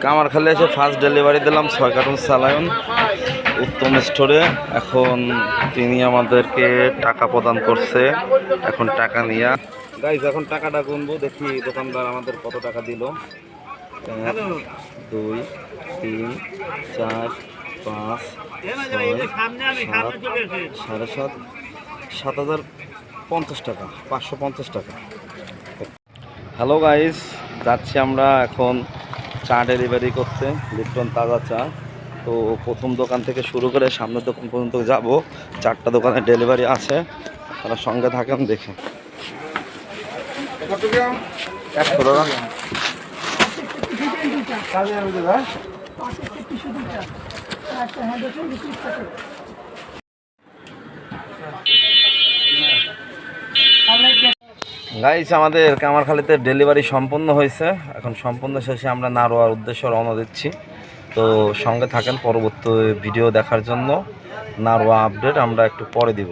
কামারখালী এসে first delivery দিলাম 6 cartoon saline উত্তম স্টোরে। এখন তিনি আমাদেরকে টাকা প্রদান করছে। এখন টাকা নিয়ে গাইজ এখন টাকাটা গুনবো, দেখি দোকানদার আমাদের কত টাকা দিল। 1 2 3 4 5 6 7 7,050 টাকা, 550 টাকা। হ্যালো গাইজ, যাচ্ছি আমরা এখন চা ডেলিভারি করতে, লিপটন তাজা চা। তো প্রথম দোকান থেকে শুরু করে সামনের দোকান পর্যন্ত যাব। 4টা দোকানে ডেলিভারি আছে, তারা সঙ্গে থাকেন দেখে। 100 টাকা। গাইস আমাদের কামারখালীতে ডেলিভারি সম্পন্ন হয়েছে। এখন সম্পন্ন শেষে আমরা নারোয়ার উদ্দেশ্যে রওনা দিচ্ছি। তো সঙ্গে থাকেন পরবর্তী ভিডিও দেখার জন্য। নারোয়া আপডেট আমরা একটু পরে দিব।